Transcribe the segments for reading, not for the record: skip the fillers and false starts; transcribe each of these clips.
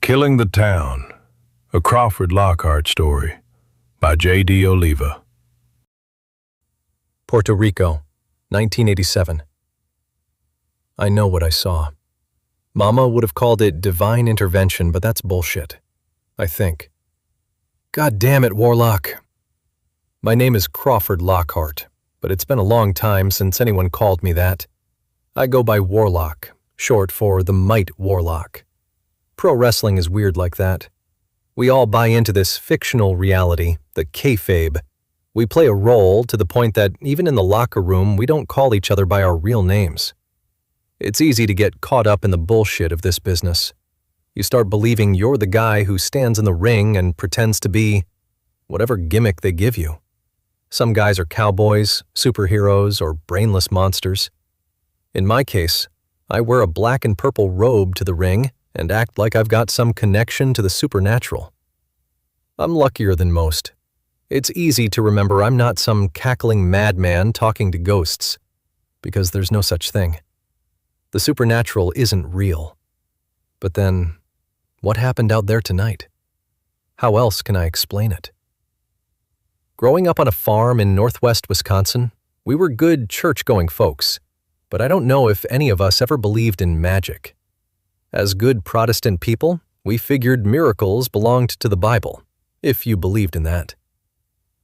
Killing the Town, a Crawford Lockhart story by J.D. Oliva. Puerto Rico, 1987. I know what I saw. Mama would have called it divine intervention, but that's bullshit, I think. God damn it, Warlock. My name is Crawford Lockhart, but it's been a long time since anyone called me that. I go by Warlock, short for the Might Warlock. Pro wrestling is weird like that. We all buy into this fictional reality, the kayfabe. We play a role to the point that even in the locker room, we don't call each other by our real names. It's easy to get caught up in the bullshit of this business. You start believing you're the guy who stands in the ring and pretends to be whatever gimmick they give you. Some guys are cowboys, superheroes, or brainless monsters. In my case, I wear a black and purple robe to the ring and act like I've got some connection to the supernatural. I'm luckier than most. It's easy to remember I'm not some cackling madman talking to ghosts, because there's no such thing. The supernatural isn't real. But then, what happened out there tonight? How else can I explain it? Growing up on a farm in northwest Wisconsin, we were good church-going folks, but I don't know if any of us ever believed in magic. As good Protestant people, we figured miracles belonged to the Bible, if you believed in that.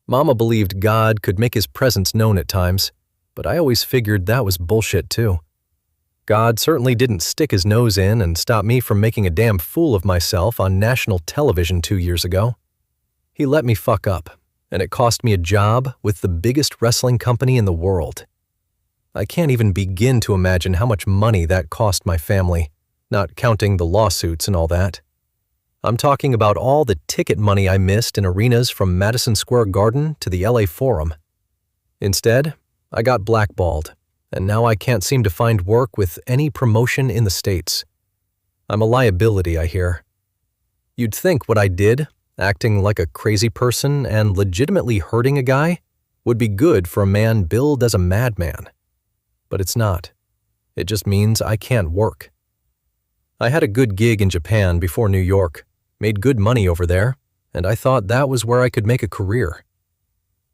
Mama believed God could make his presence known at times, but I always figured that was bullshit too. God certainly didn't stick his nose in and stop me from making a damn fool of myself on national television 2 years ago. He let me fuck up, and it cost me a job with the biggest wrestling company in the world. I can't even begin to imagine how much money that cost my family, not counting the lawsuits and all that. I'm talking about all the ticket money I missed in arenas from Madison Square Garden to the LA Forum. Instead, I got blackballed, and now I can't seem to find work with any promotion in the States. I'm a liability, I hear. You'd think what I did, acting like a crazy person and legitimately hurting a guy, would be good for a man billed as a madman. But it's not. It just means I can't work. I had a good gig in Japan before New York, made good money over there, and I thought that was where I could make a career.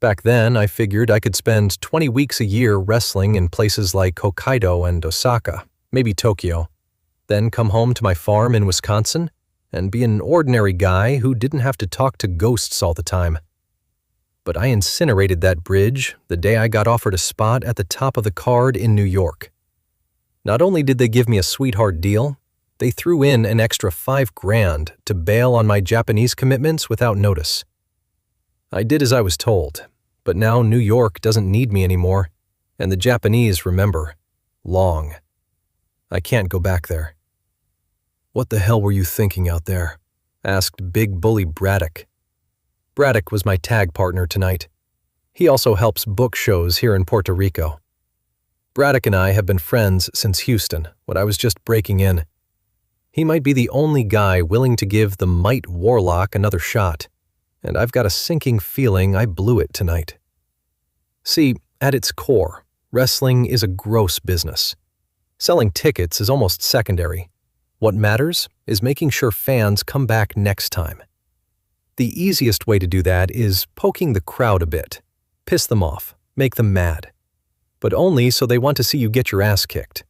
Back then, I figured I could spend 20 weeks a year wrestling in places like Hokkaido and Osaka, maybe Tokyo, then come home to my farm in Wisconsin and be an ordinary guy who didn't have to talk to ghosts all the time. But I incinerated that bridge the day I got offered a spot at the top of the card in New York. Not only did they give me a sweetheart deal, they threw in an extra $5,000 to bail on my Japanese commitments without notice. I did as I was told, but now New York doesn't need me anymore, and the Japanese remember. Long. I can't go back there. "What the hell were you thinking out there?" asked Big Bully Braddock. Braddock was my tag partner tonight. He also helps book shows here in Puerto Rico. Braddock and I have been friends since Houston, when I was just breaking in. He might be the only guy willing to give the Might Warlock another shot, and I've got a sinking feeling I blew it tonight. See, at its core, wrestling is a gross business. Selling tickets is almost secondary. What matters is making sure fans come back next time. The easiest way to do that is poking the crowd a bit. Piss them off, make them mad. But only so they want to see you get your ass kicked.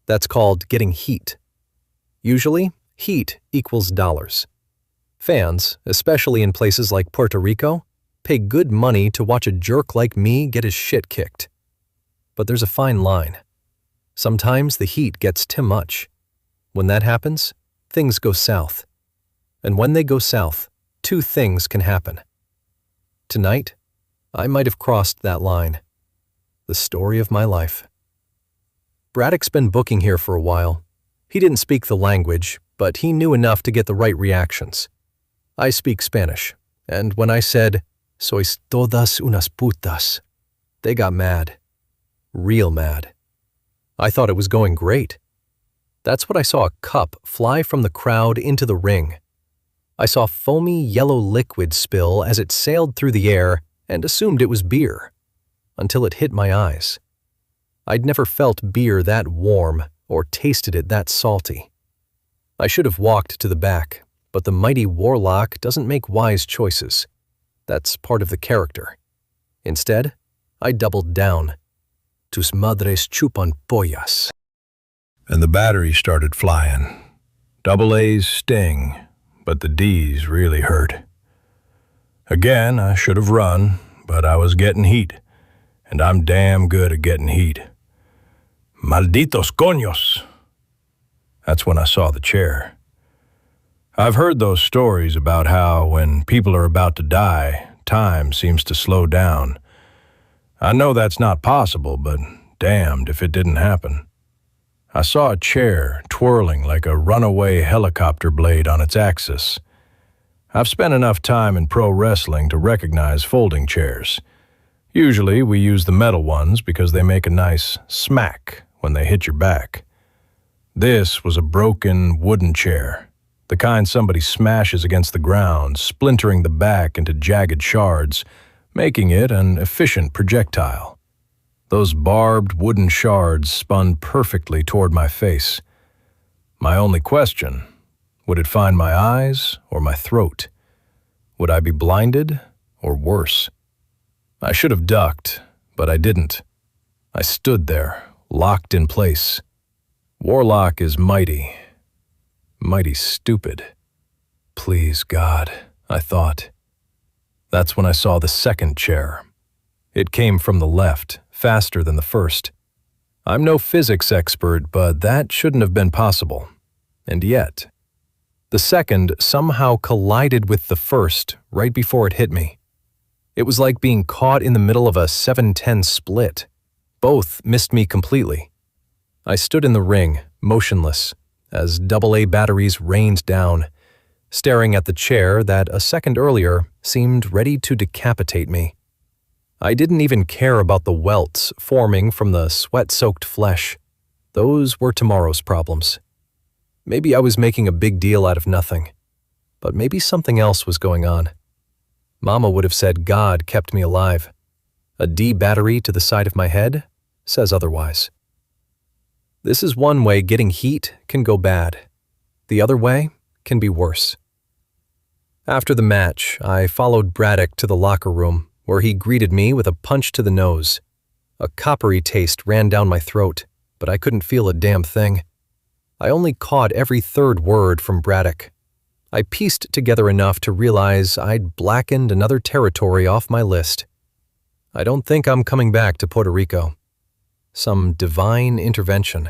That's called getting heat. Usually, heat equals dollars. Fans, especially in places like Puerto Rico, pay good money to watch a jerk like me get his shit kicked. But there's a fine line. Sometimes the heat gets too much. When that happens, things go south. And when they go south, 2 things can happen. Tonight, I might have crossed that line. The story of my life. Braddock's been booking here for a while. He didn't speak the language, but he knew enough to get the right reactions. I speak Spanish, and when I said, "Sois todas unas putas," they got mad. Real mad. I thought it was going great. That's when I saw a cup fly from the crowd into the ring. I saw foamy yellow liquid spill as it sailed through the air and assumed it was beer, until it hit my eyes. I'd never felt beer that warm or tasted it that salty. I should have walked to the back, But the mighty warlock doesn't make wise choices. That's part of the character. Instead, I doubled down. Tus madres chupan pollas. And the battery started flying. Double A's sting, but the D's really hurt. Again, I should have run, but I was getting heat, and I'm damn good at getting heat. Malditos coños! That's when I saw the chair. I've heard those stories about how when people are about to die, time seems to slow down. I know that's not possible, but damned if it didn't happen. I saw a chair twirling like a runaway helicopter blade on its axis. I've spent enough time in pro wrestling to recognize folding chairs. Usually we use the metal ones because they make a nice smack when they hit your back. This was a broken wooden chair, the kind somebody smashes against the ground, splintering the back into jagged shards, making it an efficient projectile. Those barbed wooden shards spun perfectly toward my face. My only question, would it find my eyes or my throat? Would I be blinded or worse? I should have ducked, but I didn't. I stood there, locked in place. Warlock is mighty stupid. Please, God, I thought. That's when I saw the second chair. It came from the left, faster than the first. I'm no physics expert, but that shouldn't have been possible. And yet, the second somehow collided with the first right before it hit me. It was like being caught in the middle of a 7-10 split. Both missed me completely. I stood in the ring, motionless, as AA batteries rained down, staring at the chair that a second earlier seemed ready to decapitate me. I didn't even care about the welts forming from the sweat-soaked flesh. Those were tomorrow's problems. Maybe I was making a big deal out of nothing, but maybe something else was going on. Mama would have said God kept me alive. A D battery to the side of my head says otherwise. This is one way getting heat can go bad. The other way can be worse. After the match, I followed Braddock to the locker room, where he greeted me with a punch to the nose. A coppery taste ran down my throat, but I couldn't feel a damn thing. I only caught every third word from Braddock. I pieced together enough to realize I'd blackened another territory off my list. I don't think I'm coming back to Puerto Rico. Some divine intervention.